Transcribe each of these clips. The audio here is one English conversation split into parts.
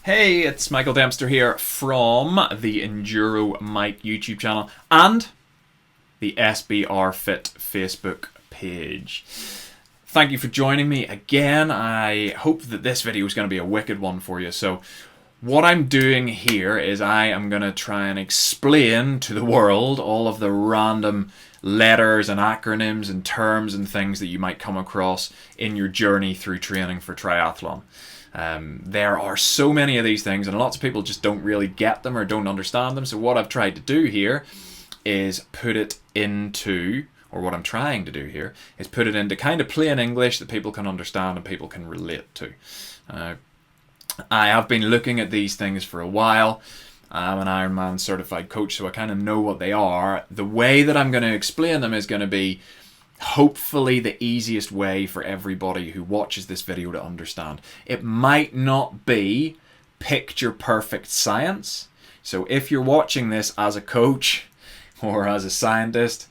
Hey, it's Michael Dempster here from the Enduro Mike YouTube channel and the SBR Fit Facebook page. Thank you for joining me again. I hope that this video is going to be a wicked one for you. So what I'm doing here is I am going to try and explain to the world all of the random letters and acronyms and terms and things that you might come across in your journey through training for triathlon. There are so many of these things and lots of people just don't really get them or don't understand them. So what I've tried to do here is put it into, or what I'm trying to do here is put it into kind of plain English that people can understand and people can relate to. I have been looking at these things for a while. I'm an Ironman certified coach, so I kind of know what they are. The way that I'm going to explain them is going to be hopefully the easiest way for everybody who watches this video to understand. It might not be picture perfect science. So if you're watching this as a coach or as a scientist,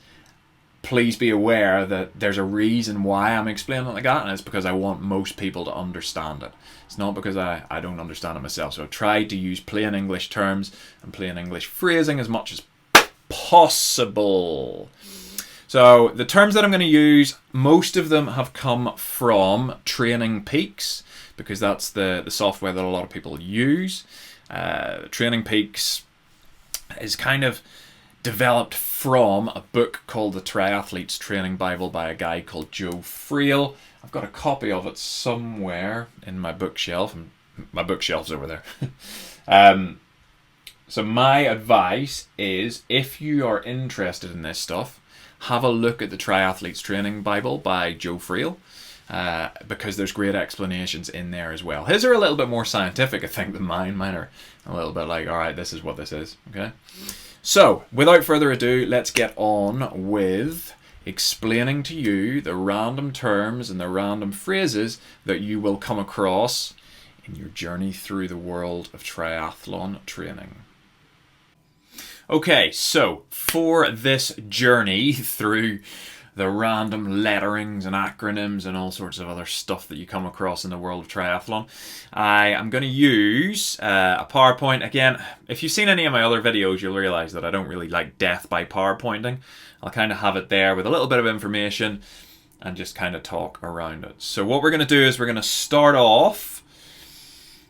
please be aware that there's a reason why I'm explaining it like that, and it's because I want most people to understand it. It's not because I don't understand it myself. So I've tried to use plain English terms and plain English phrasing as much as possible. So the terms that I'm going to use, most of them have come from Training Peaks, because that's the software that a lot of people use. Training Peaks is kind of developed from a book called The Triathlete's Training Bible by a guy called Joe Friel. I've got a copy of it somewhere in my bookshelf, and my bookshelf's over there. So my advice is, if you are interested in this stuff, have a look at the Triathlete's Training Bible by Joe Friel, because there's great explanations in there as well. His are a little bit more scientific, I think, than mine. Mine are a little bit like, all right, this is what this is, okay? So, without further ado, let's get on with explaining to you the random terms and the random phrases that you will come across in your journey through the world of triathlon training. Okay, so for this journey through the random letterings and acronyms and all sorts of other stuff that you come across in the world of triathlon, I am going to use a PowerPoint. Again, if you've seen any of my other videos, you'll realize that I don't really like death by PowerPointing. I'll kind of have it there with a little bit of information and just kind of talk around it. So what we're going to do is we're going to start off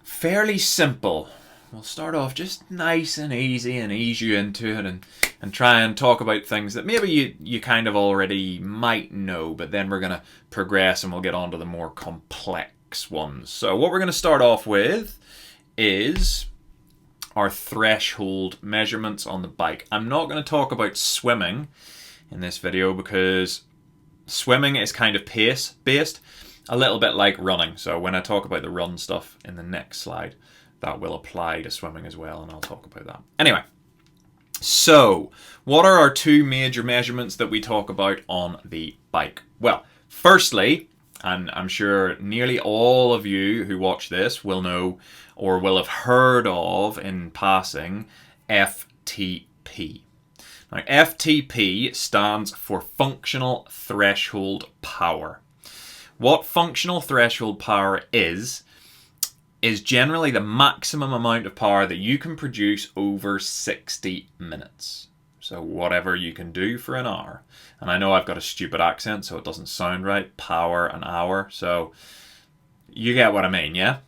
fairly simple. We'll start off just nice and easy and ease you into it and try and talk about things that maybe you kind of already might know, but then we're going to progress and we'll get on to the more complex ones. So what we're going to start off with is our threshold measurements on the bike. I'm not going to talk about swimming in this video because swimming is kind of pace based, a little bit like running. So when I talk about the run stuff in the next slide, that will apply to swimming as well, and I'll talk about that. Anyway, so what are our two major measurements that we talk about on the bike? Well, firstly, and I'm sure nearly all of you who watch this will know or will have heard of in passing FTP. Now, FTP stands for Functional Threshold Power. What functional threshold power is generally the maximum amount of power that you can produce over 60 minutes. So whatever you can do for an hour. And I know I've got a stupid accent, so it doesn't sound right. Power, an hour. So you get what I mean, yeah?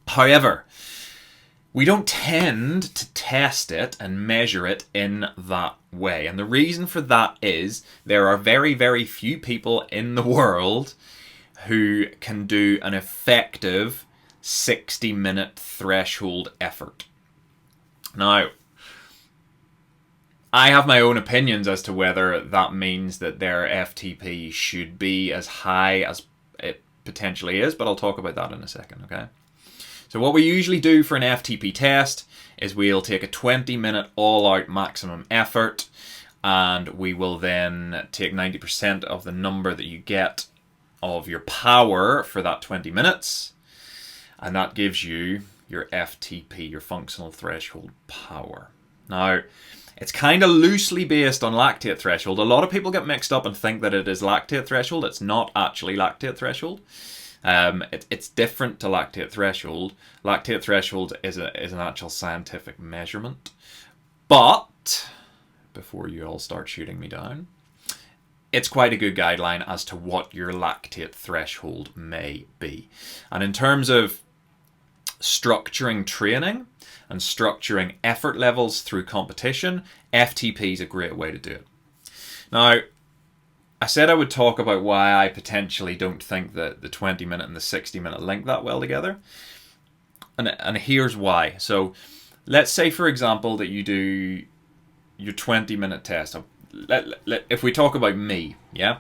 However, we don't tend to test it and measure it in that way. And the reason for that is there are very, very few people in the world who can do an effective 60-minute threshold effort. Now, I have my own opinions as to whether that means that their FTP should be as high as it potentially is, but I'll talk about that in a second, okay? So what we usually do for an FTP test is we'll take a 20-minute all-out maximum effort, and we will then take 90% of the number that you get of your power for that 20 minutes, and that gives you your FTP, your functional threshold power. Now, it's kind of loosely based on lactate threshold. A lot of people get mixed up and think that it is lactate threshold. It's not actually lactate threshold. It's different to lactate threshold. Lactate threshold is an actual scientific measurement. But, before you all start shooting me down, it's quite a good guideline as to what your lactate threshold may be. And in terms of structuring training and structuring effort levels through competition, FTP is a great way to do it. Now, I said I would talk about why I potentially don't think that the 20-minute and the 60-minute link that well together. And here's why. So let's say, for example, that you do your 20-minute test. If we talk about me, yeah?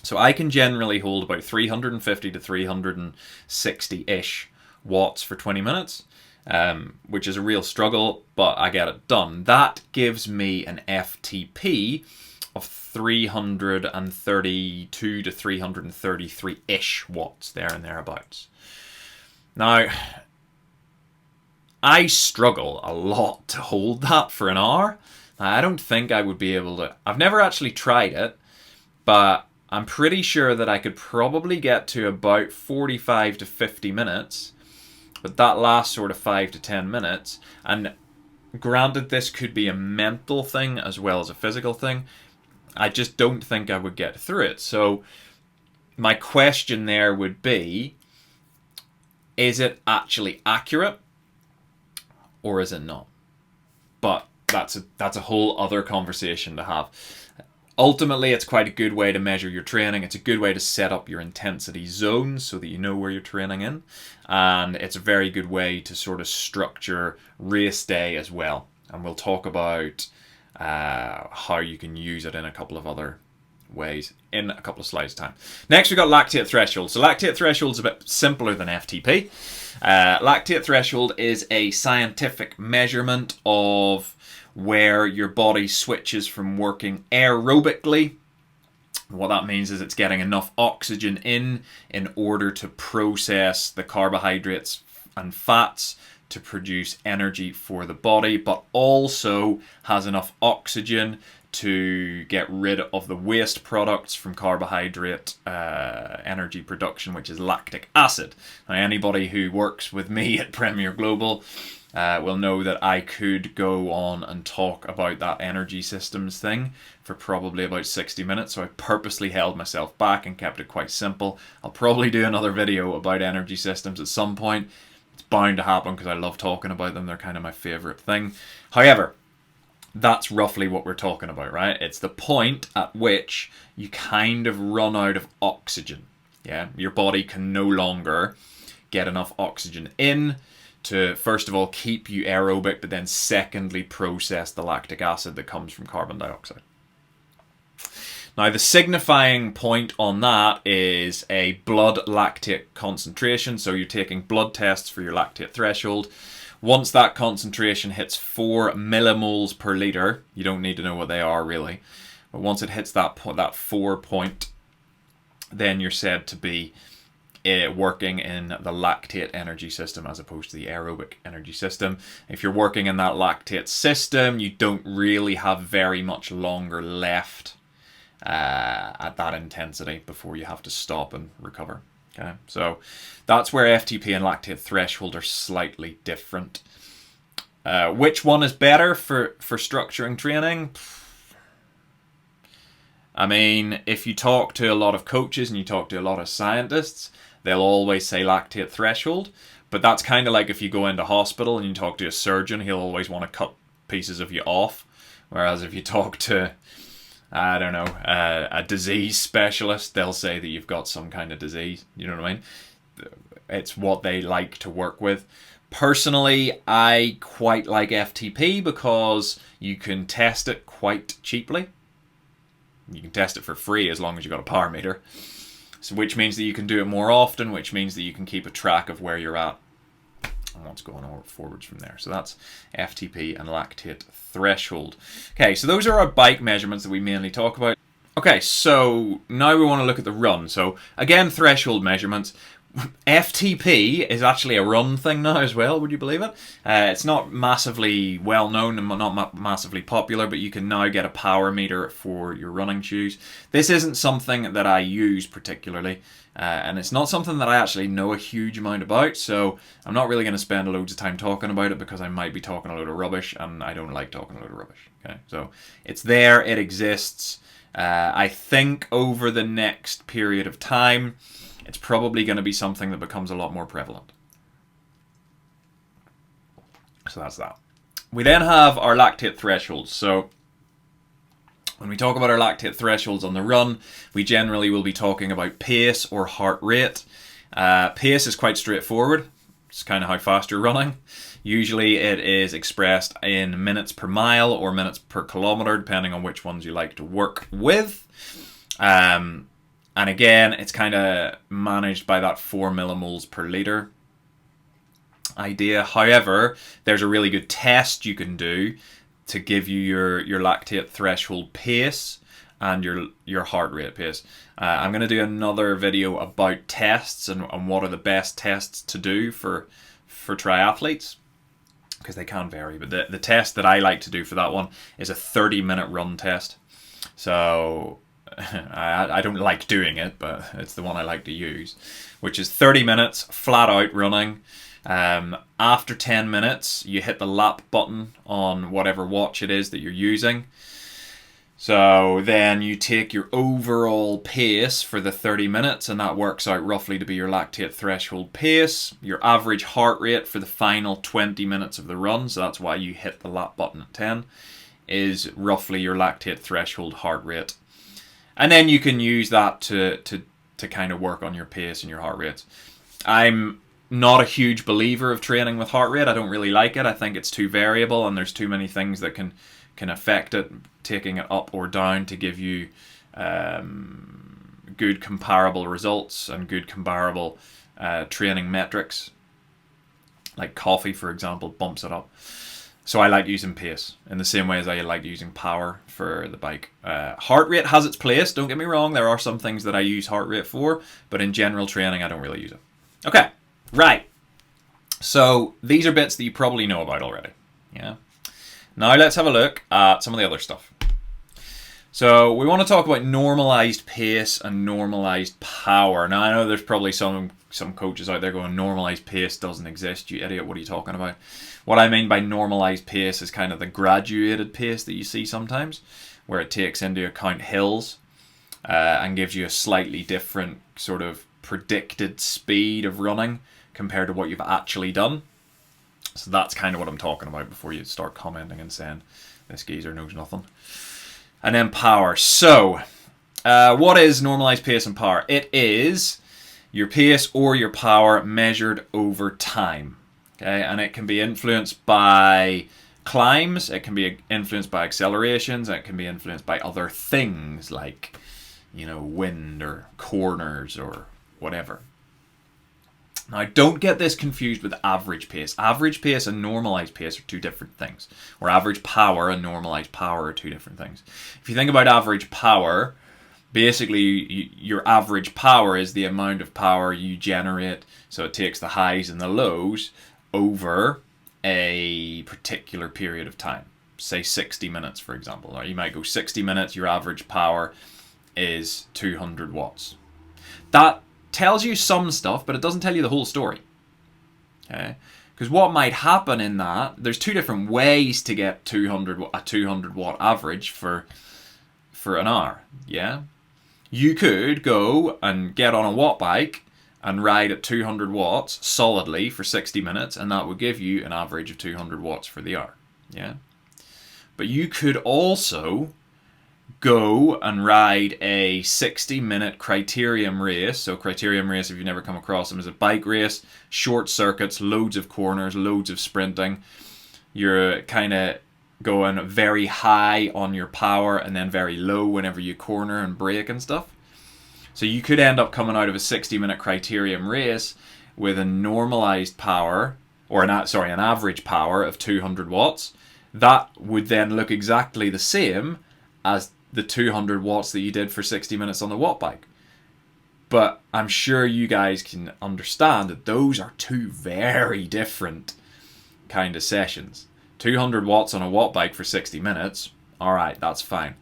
So I can generally hold about 350 to 360-ish watts for 20 minutes, which is a real struggle, but I get it done. That gives me an FTP of 332 to 333-ish watts, there and thereabouts. Now, I struggle a lot to hold that for an hour. I don't think I would be able to. I've never actually tried it, but I'm pretty sure that I could probably get to about 45 to 50 minutes, but that last sort of 5 to 10 minutes, and granted this could be a mental thing as well as a physical thing, I just don't think I would get through it. So my question there would be, is it actually accurate or is it not? But that's a whole other conversation to have. Ultimately, it's quite a good way to measure your training. It's a good way to set up your intensity zones so that you know where you're training in. And it's a very good way to sort of structure race day as well. And we'll talk about how you can use it in a couple of other ways in a couple of slides' time. Next, we've got lactate threshold. So lactate threshold is a bit simpler than FTP. Lactate threshold is a scientific measurement of where your body switches from working aerobically. What that means is it's getting enough oxygen in order to process the carbohydrates and fats to produce energy for the body, but also has enough oxygen to get rid of the waste products from carbohydrate energy production, which is lactic acid. Now, anybody who works with me at Premier Global will know that I could go on and talk about that energy systems thing for probably about 60 minutes, so I purposely held myself back and kept it quite simple. I'll probably do another video about energy systems at some point. It's bound to happen because I love talking about them. They're kind of my favorite thing. However, that's roughly what we're talking about, right? It's the point at which you kind of run out of oxygen. Yeah, your body can no longer get enough oxygen in to, first of all, keep you aerobic, but then secondly, process the lactic acid that comes from carbon dioxide. Now, the signifying point on that is a blood lactate concentration. So you're taking blood tests for your lactate threshold. Once that concentration hits 4 millimoles per litre, you don't need to know what they are really, but once it hits that 4 point, then you're said to be working in the lactate energy system as opposed to the aerobic energy system. If you're working in that lactate system, you don't really have very much longer left at that intensity before you have to stop and recover. Okay, so that's where FTP and lactate threshold are slightly different. Which one is better for structuring training? I mean, if you talk to a lot of coaches and you talk to a lot of scientists, they'll always say lactate threshold. But that's kind of like if you go into hospital and you talk to a surgeon, he'll always want to cut pieces of you off. Whereas if you talk to, I don't know, a disease specialist, they'll say that you've got some kind of disease. You know what I mean? It's what they like to work with. Personally, I quite like FTP because you can test it quite cheaply. You can test it for free as long as you've got a power meter. So which means that you can do it more often, which means that you can keep a track of where you're at and what's going on forwards from there. So that's FTP and lactate threshold. Okay, so those are our bike measurements that we mainly talk about. Okay, so now we want to look at the run. So again, threshold measurements. FTP is actually a run thing now as well, would you believe it? It's not massively well known and not massively popular, but you can now get a power meter for your running shoes. This isn't something that I use particularly, and it's not something that I actually know a huge amount about, so I'm not really going to spend loads of time talking about it because I might be talking a load of rubbish, and I don't like talking a load of rubbish. Okay, so it's there, it exists. I think over the next period of time, it's probably going to be something that becomes a lot more prevalent. So that's that. We then have our lactate thresholds. So when we talk about our lactate thresholds on the run, we generally will be talking about pace or heart rate. Pace is quite straightforward. It's kind of how fast you're running. Usually it is expressed in minutes per mile or minutes per kilometer, depending on which ones you like to work with. And again, it's kind of managed by that 4 millimoles per litre idea. However, there's a really good test you can do to give you your lactate threshold pace and your heart rate pace. I'm going to do another video about tests and what are the best tests to do for triathletes, because they can vary. But the test that I like to do for that one is a 30-minute run test. So I don't like doing it, but it's the one I like to use, which is 30 minutes flat out running. After 10 minutes, you hit the lap button on whatever watch it is that you're using. So then you take your overall pace for the 30 minutes, and that works out roughly to be your lactate threshold pace. Your average heart rate for the final 20 minutes of the run, so that's why you hit the lap button at 10, is roughly your lactate threshold heart rate. And then you can use that to kind of work on your pace and your heart rates. I'm not a huge believer of training with heart rate. I don't really like it. I think it's too variable and there's too many things that can affect it, taking it up or down to give you good comparable results and good comparable training metrics. Like coffee, for example, bumps it up. So I like using pace in the same way as I like using power for the bike. Heart rate has its place, don't get me wrong. There are some things that I use heart rate for, but in general training, I don't really use it. Okay, right. So these are bits that you probably know about already. Yeah. Now let's have a look at some of the other stuff. So we want to talk about normalized pace and normalized power. Now I know there's probably some coaches out there going, normalized pace doesn't exist, you idiot, what are you talking about? What I mean by normalized pace is kind of the graduated pace that you see sometimes, where it takes into account hills and gives you a slightly different sort of predicted speed of running compared to what you've actually done. So that's kind of what I'm talking about before you start commenting and saying, this geezer knows nothing. And then power. So, what is normalized pace and power? It is your pace or your power measured over time. Okay, and it can be influenced by climbs, it can be influenced by accelerations, and it can be influenced by other things like, wind or corners or whatever. Now, don't get this confused with average pace. Average pace and normalized pace are two different things. Or average power and normalized power are two different things. If you think about average power, basically your average power is the amount of power you generate. So it takes the highs and the lows over a particular period of time. Say 60 minutes, for example. Or you might go 60 minutes, your average power is 200 watts. That tells you some stuff, but it doesn't tell you the whole story. Okay? Because what might happen in that, there's two different ways to get a 200 watt average for an hour. Yeah? You could go and get on a watt bike and ride at 200 watts solidly for 60 minutes, and that would give you an average of 200 watts for the hour. Yeah? But you could also go and ride a 60-minute criterium race. So criterium race, if you've never come across them, is a bike race, short circuits, loads of corners, loads of sprinting. You're kind of going very high on your power and then very low whenever you corner and brake and stuff. So you could end up coming out of a 60-minute criterium race with a normalized power, or an average power of 200 watts. That would then look exactly the same as the 200 watts that you did for 60 minutes on the watt bike. But I'm sure you guys can understand that those are two very different kind of sessions. 200 watts on a watt bike for 60 minutes, all right, that's fine.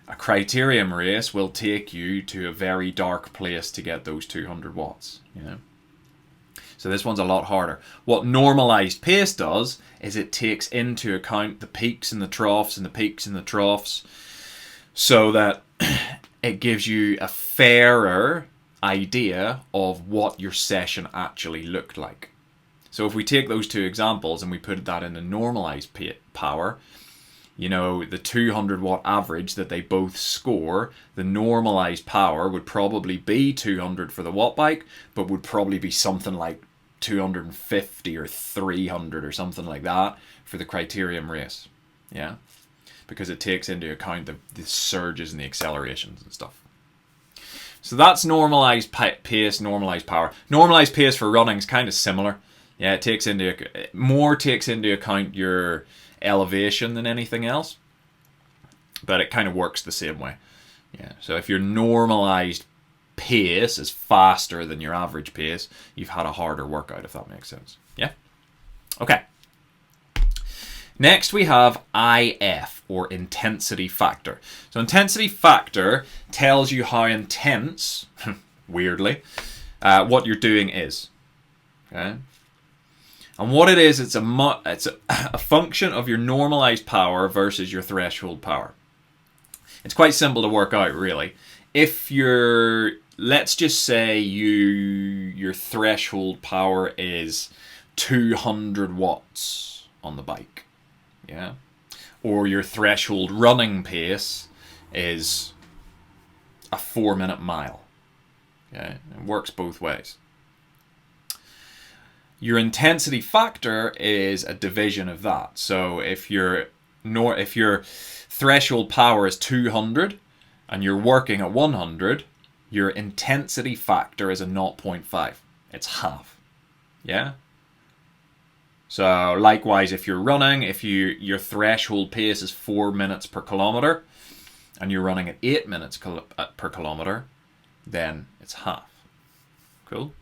A criterium race will take you to a very dark place to get those 200 watts, you know. So this one's a lot harder. What normalized pace does is it takes into account the peaks and the troughs and the peaks and the troughs, so that it gives you a fairer idea of what your session actually looked like. So if we take those two examples and we put that in a normalized power, you know, the 200 watt average that they both score, the normalized power would probably be 200 for the watt bike, but would probably be something like 250 or 300 or something like that for the criterium race. Yeah, because it takes into account the surges and the accelerations and stuff. So that's normalized pace, normalized power. Normalized pace for running is kind of similar. Yeah, it takes into account your elevation than anything else, but it kind of works the same way. Yeah, so if your normalized pace is faster than your average pace, you've had a harder workout, if that makes sense. Yeah? Okay. Next we have IF, or intensity factor. So intensity factor tells you how intense, weirdly, what you're doing is. Okay? And what it is, it's a function of your normalized power versus your threshold power. It's quite simple to work out, really. If you're, let's just say your threshold power is 200 watts on the bike, yeah, or your threshold running pace is a 4-minute mile. Okay, it works both ways. Your intensity factor is a division of that. So if your threshold power is 200 and you're working at 100, your intensity factor is a 0.5. It's half. Yeah? So likewise, if you're running, if your threshold pace is 4 minutes per kilometer and you're running at 8 minutes per kilometer, then it's half. Cool?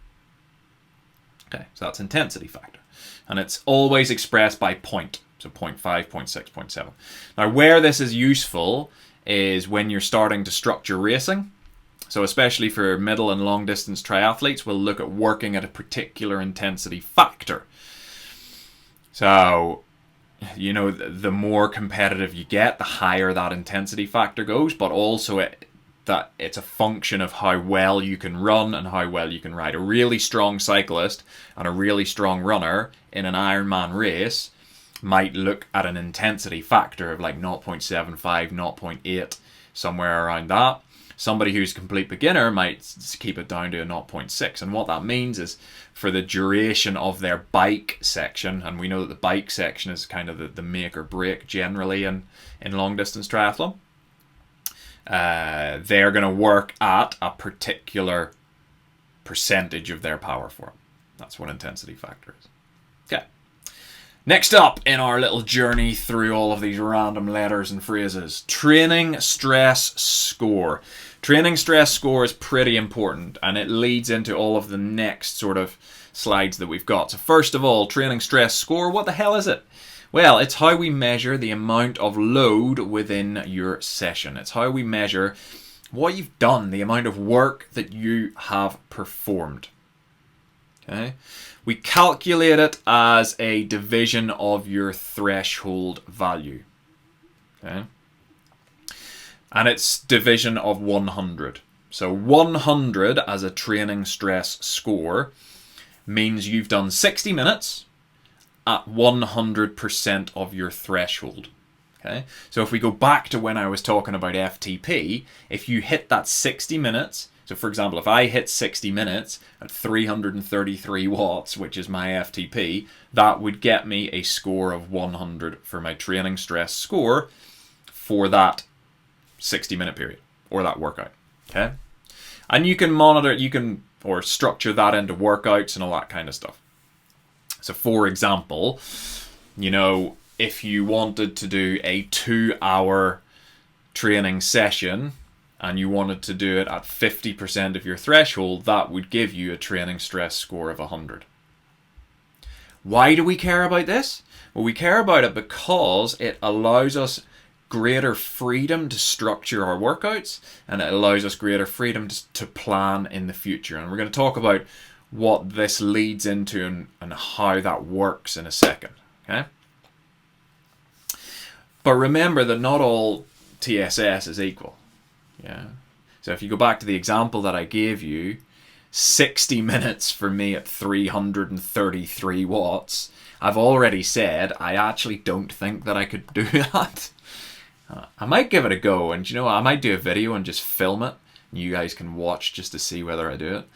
Okay, so that's intensity factor. And it's always expressed by point. So 0.5, 0.6, 0.7. Now, where this is useful is when you're starting to structure racing. So especially for middle and long distance triathletes, we'll look at working at a particular intensity factor. So, you know, the more competitive you get, the higher that intensity factor goes, but also that it's a function of how well you can run and how well you can ride. A really strong cyclist and a really strong runner in an Ironman race might look at an intensity factor of like 0.75, 0.8, somewhere around that. Somebody who's a complete beginner might keep it down to a 0.6. And what that means is for the duration of their bike section, and we know that the bike section is kind of the make or break generally in long distance triathlon, they're going to work at a particular percentage of their power for it. That's what intensity factor is. Okay. Next up in our little journey through all of these random letters and phrases, training stress score. Training stress score is pretty important, and it leads into all of the next sort of slides that we've got. So first of all, training stress score, what the hell is it? Well, it's how we measure the amount of load within your session. It's how we measure what you've done, the amount of work that you have performed. Okay? We calculate it as a division of your threshold value. Okay? And it's division of 100. So 100 as a training stress score means you've done 60 minutes at 100% of your threshold. Okay? So if we go back to when I was talking about FTP, if you hit that 60 minutes, so for example, if I hit 60 minutes at 333 watts, which is my FTP, that would get me a score of 100 for my training stress score for that 60-minute period or that workout. Okay? And you can monitor, or structure that into workouts and all that kind of stuff. So for example, you know, if you wanted to do a 2-hour training session and you wanted to do it at 50% of your threshold, that would give you a training stress score of 100. Why do we care about this? Well, we care about it because it allows us greater freedom to structure our workouts, and it allows us greater freedom to plan in the future. And we're going to talk about what this leads into and how that works in a second. Okay? But remember that not all TSS is equal. Yeah. So if you go back to the example that I gave you, 60 minutes for me at 333 watts, I've already said I actually don't think that I could do that. I might give it a go, and you know what, I might do a video and just film it, and you guys can watch just to see whether I do it.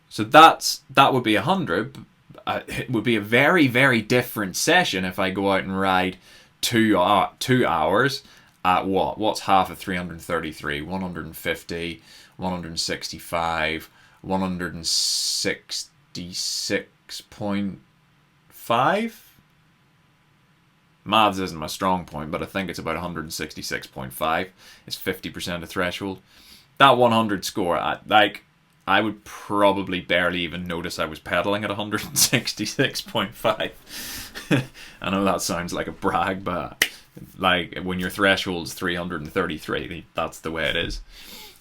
So that would be 100. It would be a very, very different session if I go out and ride 2 hours at what? What's half of 333? 150, 165, 166.5? Maths isn't my strong point, but I think it's about 166.5. It's 50% of threshold. That 100 score, I would probably barely even notice I was pedaling at 166.5. I know that sounds like a brag, but like when your threshold is 333, that's the way it is.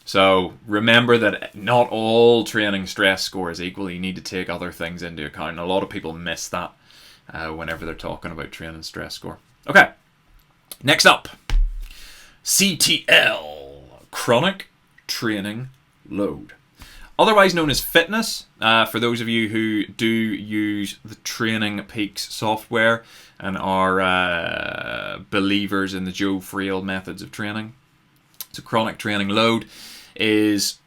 So remember that not all training stress score is equal. You need to take other things into account. And a lot of people miss that whenever they're talking about training stress score. Okay, next up, CTL, chronic training load. Otherwise known as fitness, for those of you who do use the Training Peaks software and are believers in the Joe Friel methods of training. So chronic training load is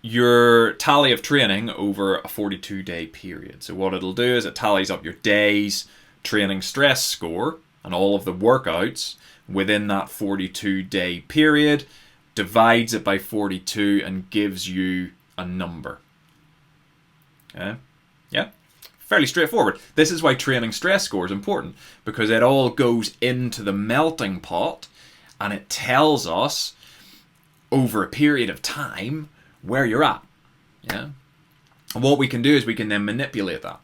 your tally of training over a 42-day period. So what it'll do is it tallies up your days training stress score and all of the workouts within that 42-day period, divides it by 42 and gives you a number. Okay? Yeah? Fairly straightforward. This is why training stress score is important, because it all goes into the melting pot and it tells us over a period of time where you're at. Yeah? And what we can do is we can then manipulate that.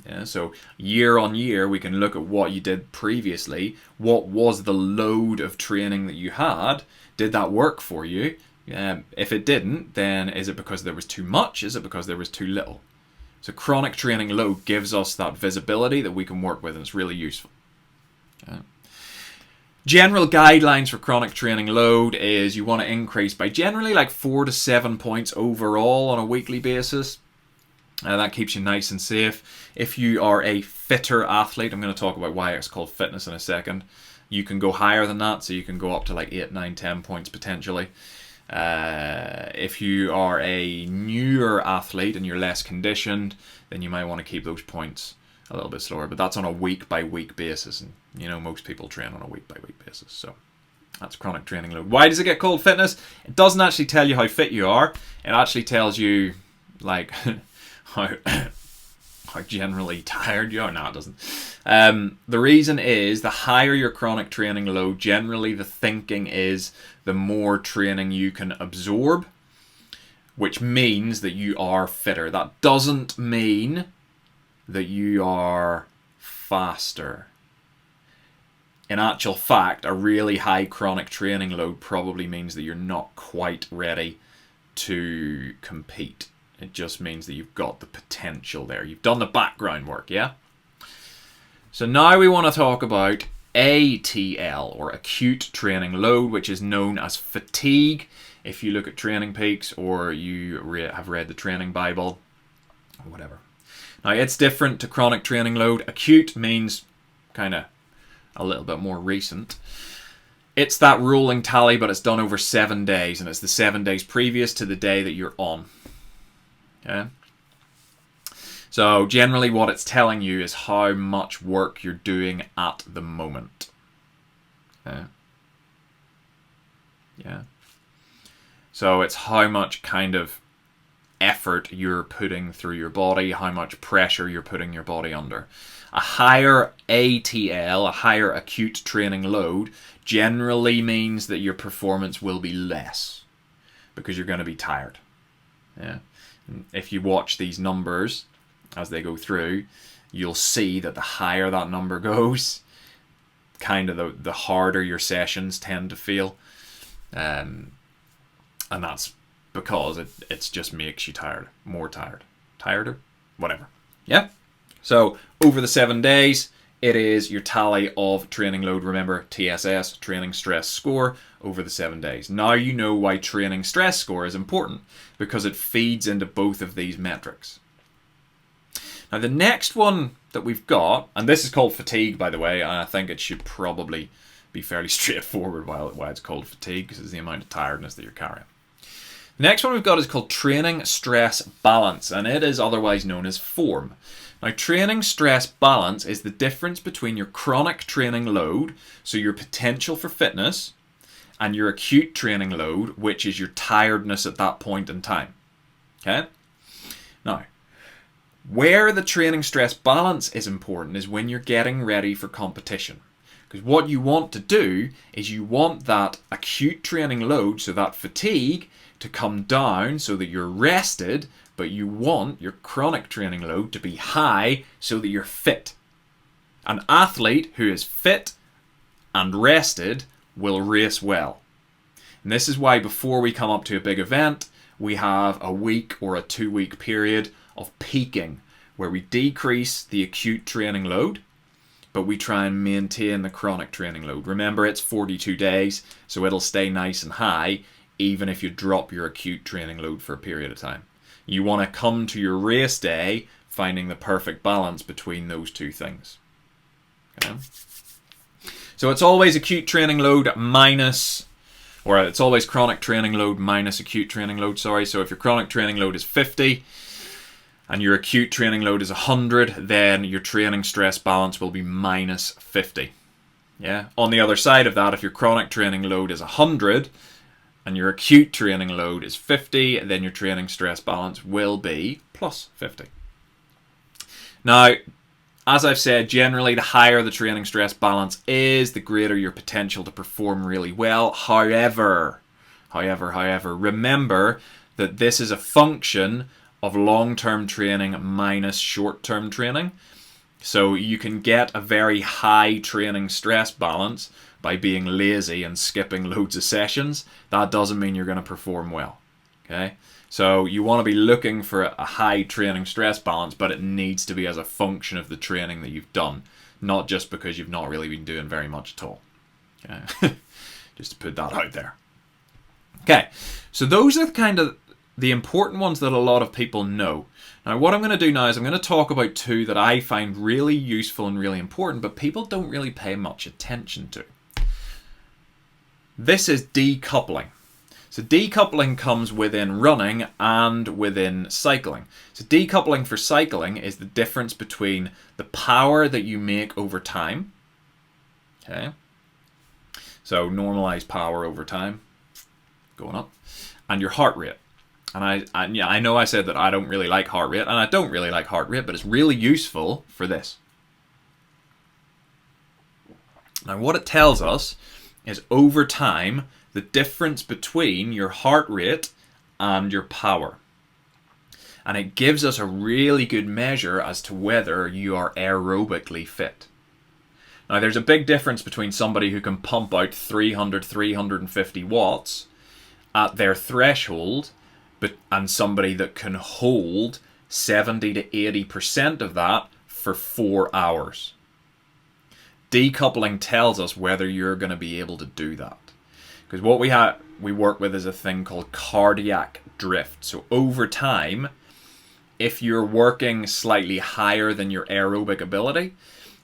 Yeah? So year on year we can look at what you did previously. What was the load of training that you had? Did that work for you? If it didn't, then is it because there was too much? Is it because there was too little? So chronic training load gives us that visibility that we can work with, and it's really useful. Okay. General guidelines for chronic training load is you want to increase by generally like 4 to 7 points overall on a weekly basis. That keeps you nice and safe. If you are a fitter athlete, I'm going to talk about why it's called fitness in a second. You can go higher than that, so you can go up to like 8, 9, 10 points potentially. If you are a newer athlete and you're less conditioned, then you might want to keep those points a little bit slower. But that's on a week-by-week basis, and you know most people train on a week-by-week basis. So that's chronic training load. Why does it get called fitness? It doesn't actually tell you how fit you are. It actually tells you like how generally tired you are. No, it doesn't. The reason is the higher your chronic training load, generally the thinking is the more training you can absorb, which means that you are fitter. That doesn't mean that you are faster. In actual fact, a really high chronic training load probably means that you're not quite ready to compete. It just means that you've got the potential there. You've done the background work, yeah? So now we want to talk about ATL, or acute training load, which is known as fatigue if you look at Training Peaks or you have read the Training Bible or whatever. Now it's different to chronic training load. Acute means kind of a little bit more recent. It's that rolling tally, but it's done over 7 days, and it's the 7 days previous to the day that you're on. Okay? So generally what it's telling you is how much work you're doing at the moment. Okay? Yeah. So it's how much kind of effort you're putting through your body, how much pressure you're putting your body under. A higher ATL, a higher acute training load, generally means that your performance will be less. because you're going to be tired. Yeah. And if you watch these numbers as they go through, you'll see that the higher that number goes, kind of the harder your sessions tend to feel. And that's because it just makes you tired, more tired, tireder, whatever. Yeah. So over the 7 days, it is your tally of training load. Remember, TSS, training stress score, over the 7 days. Now you know why training stress score is important, because it feeds into both of these metrics. Now the next one that we've got, and this is called fatigue, by the way, and I think it should probably be fairly straightforward why it's called fatigue, because it's the amount of tiredness that you're carrying. The next one we've got is called training stress balance, and it is otherwise known as form. Now, training stress balance is the difference between your chronic training load, so your potential for fitness, and your acute training load, which is your tiredness at that point in time. Okay? Now, where the training stress balance is important is when you're getting ready for competition. Because what you want to do is you want that acute training load, so that fatigue, to come down so that you're rested, but you want your chronic training load to be high so that you're fit. An athlete who is fit and rested will race well. And this is why before we come up to a big event, we have a week or a 2-week period of peaking, where we decrease the acute training load, but we try and maintain the chronic training load. Remember, it's 42 days, so it'll stay nice and high, even if you drop your acute training load for a period of time. You want to come to your race day finding the perfect balance between those two things. Okay? So it's always acute training load minus, or it's always chronic training load minus acute training load, sorry. So if your chronic training load is 50 and your acute training load is 100, then your training stress balance will be minus 50. Yeah. On the other side of that, if your chronic training load is 100 and your acute training load is 50, then your training stress balance will be plus 50. Now, as I've said, generally the higher the training stress balance is, the greater your potential to perform really well. However, remember that this is a function of long-term training minus short-term training. So you can get a very high training stress balance by being lazy and skipping loads of sessions. That doesn't mean you're going to perform well. Okay? So you want to be looking for a high training stress balance, but it needs to be as a function of the training that you've done, not just because you've not really been doing very much at all. Okay? Just to put that out there. Okay, so those are kind of the important ones that a lot of people know. Now what I'm going to do now is I'm going to talk about two that I find really useful and really important, but people don't really pay much attention to. This is decoupling. So decoupling comes within running and within cycling. So decoupling for cycling is the difference between the power that you make over time. Okay. So normalized power over time, going up, and your heart rate. And I know I said that I don't really like heart rate, and I don't really like heart rate, but it's really useful for this. Now what it tells us is over time, the difference between your heart rate and your power. And it gives us a really good measure as to whether you are aerobically fit. Now there's a big difference between somebody who can pump out 300, 350 watts at their threshold and somebody that can hold 70 to 80% of that for 4 hours. Decoupling tells us whether you're going to be able to do that. Because what we work with is a thing called cardiac drift. So over time, if you're working slightly higher than your aerobic ability,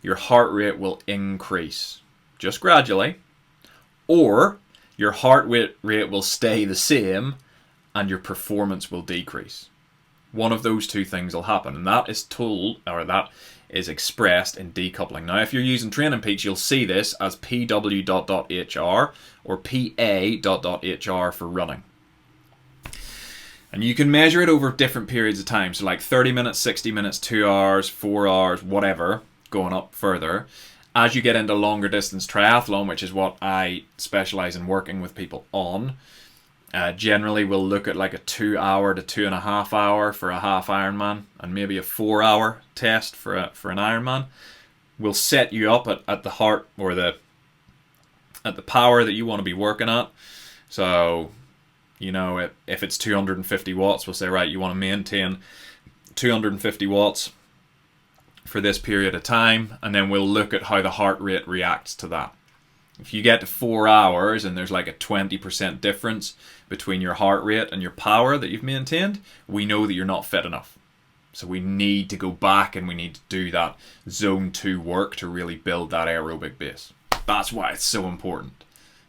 your heart rate will increase, just gradually, or your heart rate will stay the same and your performance will decrease. One of those two things will happen, and that is expressed in decoupling. Now, if you're using Training Peaks, you'll see this as pw.hr or pa.hr for running. And you can measure it over different periods of time. So like 30 minutes, 60 minutes, 2 hours, 4 hours, whatever, going up further. As you get into longer distance triathlon, which is what I specialize in working with people on, Generally, we'll look at like a 2 hour to 2.5 hour for a half Ironman, and maybe a 4 hour test for an Ironman. We'll set you up at the heart or at the power that you want to be working at. So, you know, if it's 250 watts, we'll say, right, you want to maintain 250 watts for this period of time, and then we'll look at how the heart rate reacts to that. If you get to 4 hours and there's like a 20% difference between your heart rate and your power that you've maintained, we know that you're not fit enough. So we need to go back and we need to do that zone 2 work to really build that aerobic base. That's why it's so important.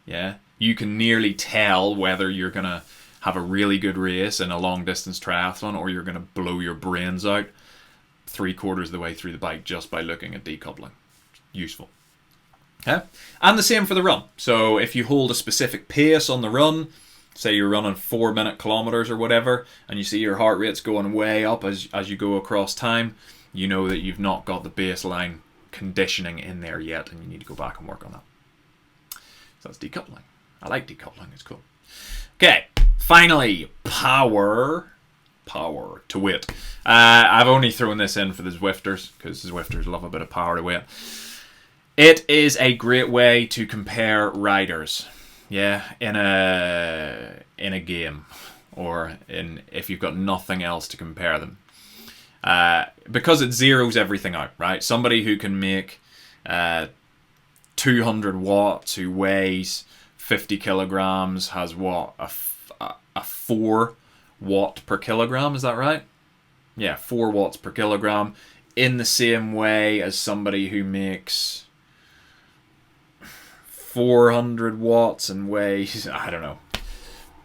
Yeah, you can nearly tell whether you're going to have a really good race in a long distance triathlon or you're going to blow your brains out 3/4 of the way through the bike just by looking at decoupling. Useful. Yeah? And the same for the run. So if you hold a specific pace on the run, say you're running 4-minute kilometers or whatever, and you see your heart rate's going way up as you go across time, you know that you've not got the baseline conditioning in there yet, and you need to go back and work on that. So that's decoupling. I like decoupling, it's cool. Okay, finally, power to weight. I've only thrown this in for the Zwifters, because the Zwifters love a bit of power to weight. It is a great way to compare riders, yeah, in a game, or if you've got nothing else to compare them, because it zeroes everything out, right? Somebody who can make 200 watts, who weighs 50 kilograms, has what, a 4 watt per kilogram, is that right? Yeah, 4 watts per kilogram, in the same way as somebody who makes 400 watts and weighs, I don't know.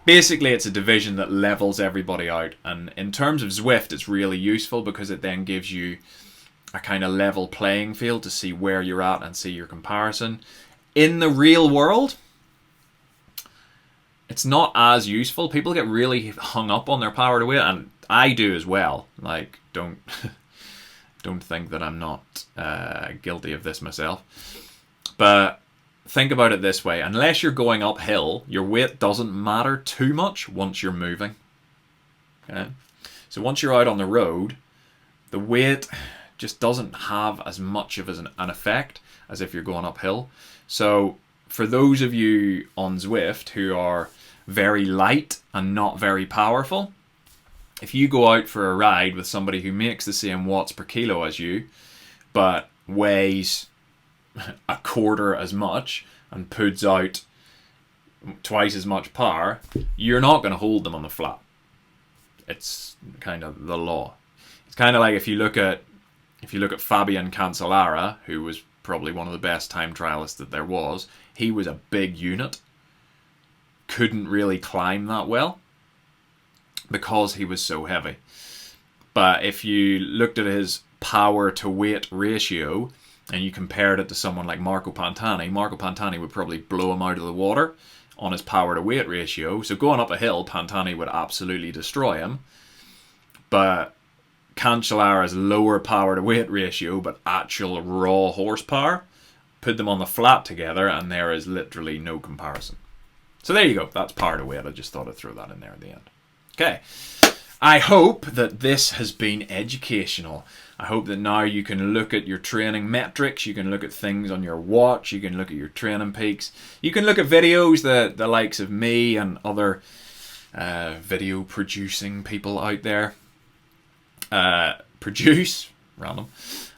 Basically, it's a division that levels everybody out. And in terms of Zwift, it's really useful because it then gives you a kind of level playing field to see where you're at and see your comparison. In the real world, it's not as useful. People get really hung up on their power to weight, and I do as well. Like, don't think that I'm not guilty of this myself. But think about it this way. Unless you're going uphill, your weight doesn't matter too much once you're moving. Okay? So once you're out on the road, the weight just doesn't have as much of an effect as if you're going uphill. So for those of you on Zwift who are very light and not very powerful, if you go out for a ride with somebody who makes the same watts per kilo as you, but weighs a quarter as much and puts out twice as much power, you're not going to hold them on the flat. It's kind of the law. It's kind of like if you look at Fabian Cancellara, who was probably one of the best time trialists that there was. He was a big unit, couldn't really climb that well because he was so heavy. But if you looked at his power to weight ratio and you compared it to someone like Marco Pantani would probably blow him out of the water on his power to weight ratio. So going up a hill, Pantani would absolutely destroy him. But Cancellara's lower power to weight ratio, but actual raw horsepower, put them on the flat together and there is literally no comparison. So there you go. That's power to weight. I just thought I'd throw that in there at the end. Okay. I hope that this has been educational. I hope that now you can look at your training metrics, you can look at things on your watch, you can look at your training peaks, you can look at videos that the likes of me and other video producing people out there produce, random,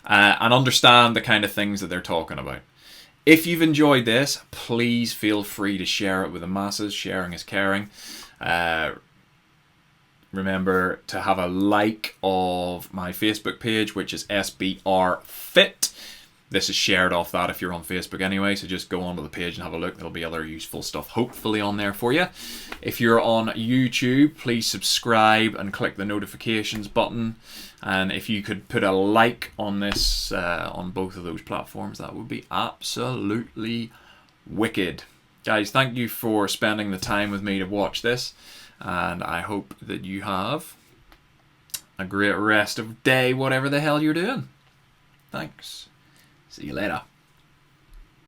and understand the kind of things that they're talking about. If you've enjoyed this, please feel free to share it with the masses. Sharing is caring. Remember to have a like of my Facebook page, which is SBR Fit. This is shared off that if you're on Facebook anyway, so just go onto the page and have a look. There'll be other useful stuff hopefully on there for you. If you're on YouTube, please subscribe and click the notifications button. And if you could put a like on this, on both of those platforms, that would be absolutely wicked. Guys, thank you for spending the time with me to watch this. And I hope that you have a great rest of day, whatever the hell you're doing. Thanks. See you later.